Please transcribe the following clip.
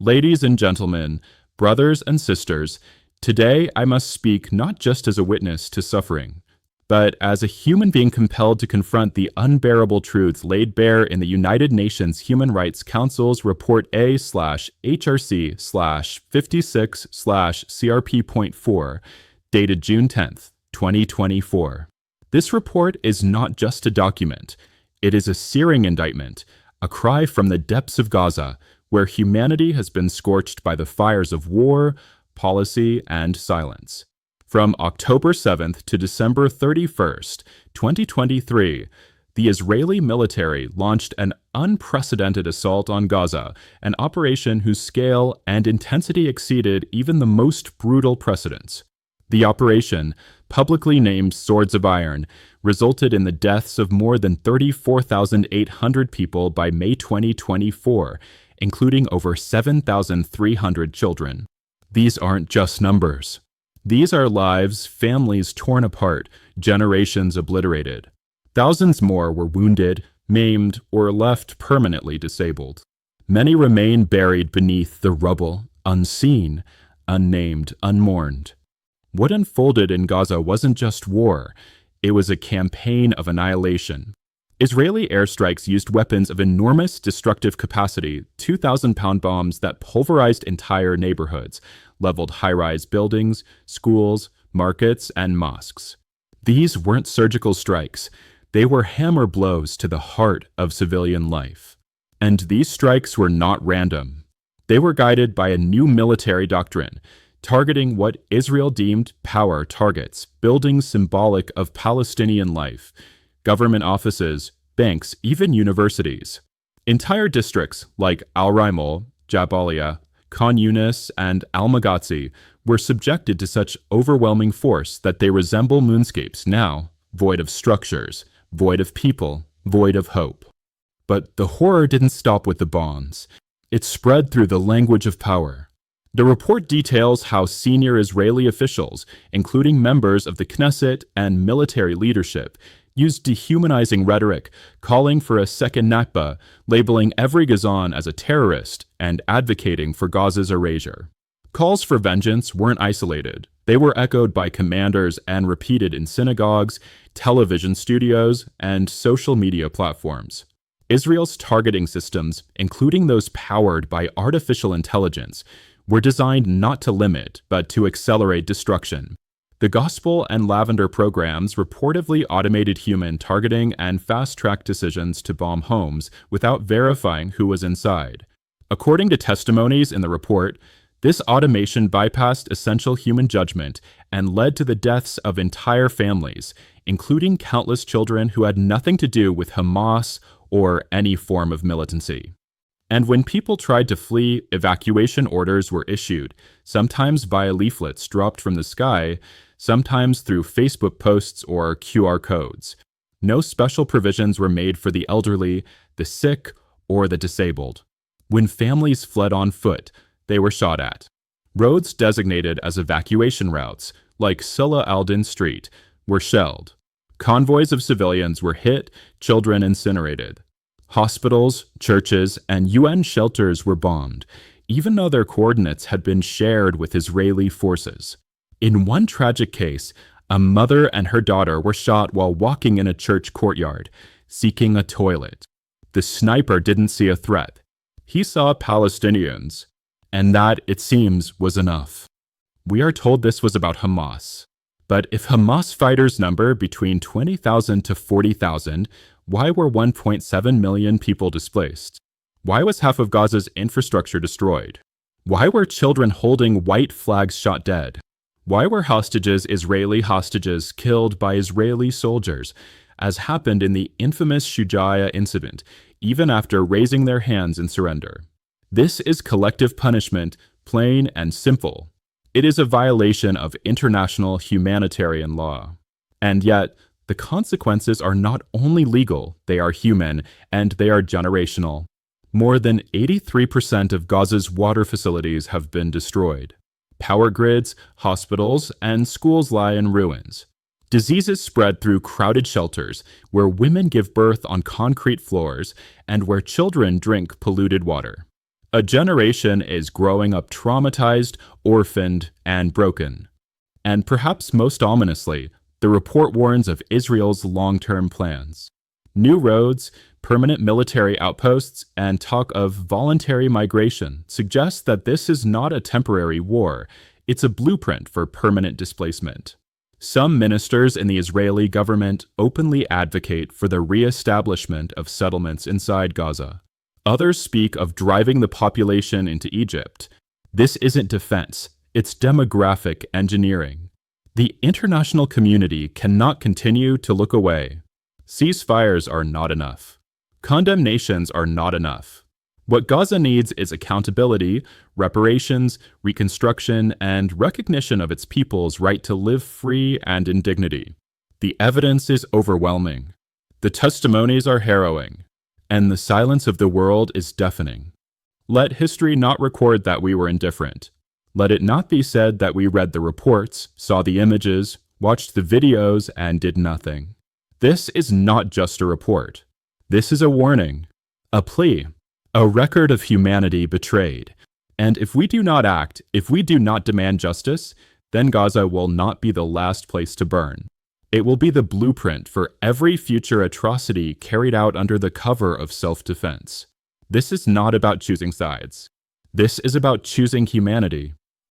Ladies and gentlemen, brothers and sisters, today I must speak not just as a witness to suffering, but as a human being compelled to confront the unbearable truths laid bare in the United Nations Human Rights Council's Report A/HRC/56/CRP.4, dated June 10th, 2024. This report is not just a document, it is a searing indictment, a cry from the depths of Gaza, where humanity has been scorched by the fires of war, policy, and silence. From October 7th to December 31st, 2023, the Israeli military launched an unprecedented assault on Gaza, an operation whose scale and intensity exceeded even the most brutal precedents. The operation, publicly named Swords of Iron, resulted in the deaths of more than 34,800 people by May 2024, including over 7,300 children. These aren't just numbers. These are lives, families torn apart, generations obliterated. Thousands more were wounded, maimed, or left permanently disabled. Many remain buried beneath the rubble, unseen, unnamed, unmourned. What unfolded in Gaza wasn't just war, it was a campaign of annihilation. Israeli airstrikes used weapons of enormous destructive capacity, 2,000-pound bombs that pulverized entire neighborhoods, leveled high-rise buildings, schools, markets, and mosques. These weren't surgical strikes, they were hammer blows to the heart of civilian life. And these strikes were not random. They were guided by a new military doctrine, targeting what Israel deemed power targets, buildings symbolic of Palestinian life, government offices, banks, even universities. Entire districts like Al Raimol, Jabalia, Khan Yunis, and Al Maghazi were subjected to such overwhelming force that they resemble moonscapes now, void of structures, void of people, void of hope. But the horror didn't stop with the bombs. It spread through the language of power. The report details how senior Israeli officials, including members of the Knesset and military leadership, used dehumanizing rhetoric, calling for a second Nakba, labeling every Gazan as a terrorist, and advocating for Gaza's erasure. Calls for vengeance weren't isolated. They were echoed by commanders and repeated in synagogues, television studios, and social media platforms. Israel's targeting systems, including those powered by artificial intelligence, were designed not to limit, but to accelerate destruction. The Gospel and Lavender programs reportedly automated human targeting and fast-track decisions to bomb homes without verifying who was inside. According to testimonies in the report, this automation bypassed essential human judgment and led to the deaths of entire families, including countless children who had nothing to do with Hamas or any form of militancy. And when people tried to flee, evacuation orders were issued, sometimes via leaflets dropped from the sky, sometimes through Facebook posts or QR codes. No special provisions were made for the elderly, the sick, or the disabled. When families fled on foot, they were shot at. Roads designated as evacuation routes, like Salah al-Din Street, were shelled. Convoys of civilians were hit, children incinerated. Hospitals, churches, and UN shelters were bombed, even though their coordinates had been shared with Israeli forces. In one tragic case, a mother and her daughter were shot while walking in a church courtyard, seeking a toilet. The sniper didn't see a threat. He saw Palestinians, and that, it seems, was enough. We are told this was about Hamas. But if Hamas fighters number between 20,000 to 40,000, why were 1.7 million people displaced? Why was half of Gaza's infrastructure destroyed? Why were children holding white flags shot dead? Why were Israeli hostages killed by Israeli soldiers, as happened in the infamous Shujaiya incident, even after raising their hands in surrender? This is collective punishment, plain and simple. It is a violation of international humanitarian law. And yet, the consequences are not only legal, they are human, and they are generational. More than 83% of Gaza's water facilities have been destroyed. Power grids, hospitals, and schools lie in ruins. Diseases spread through crowded shelters, where women give birth on concrete floors, and where children drink polluted water. A generation is growing up traumatized, orphaned, and broken. And perhaps most ominously, the report warns of Israel's long-term plans. New roads, permanent military outposts, and talk of voluntary migration suggest that this is not a temporary war, it's a blueprint for permanent displacement. Some ministers in the Israeli government openly advocate for the re-establishment of settlements inside Gaza. Others speak of driving the population into Egypt. This isn't defense, it's demographic engineering. The international community cannot continue to look away. Ceasefires are not enough. Condemnations are not enough. What Gaza needs is accountability, reparations, reconstruction, and recognition of its people's right to live free and in dignity. The evidence is overwhelming. The testimonies are harrowing. And the silence of the world is deafening. Let history not record that we were indifferent. Let it not be said that we read the reports, saw the images, watched the videos, and did nothing. This is not just a report. This is a warning, a plea, a record of humanity betrayed. And if we do not act, if we do not demand justice, then Gaza will not be the last place to burn. It will be the blueprint for every future atrocity carried out under the cover of self-defense. This is not about choosing sides. This is about choosing humanity.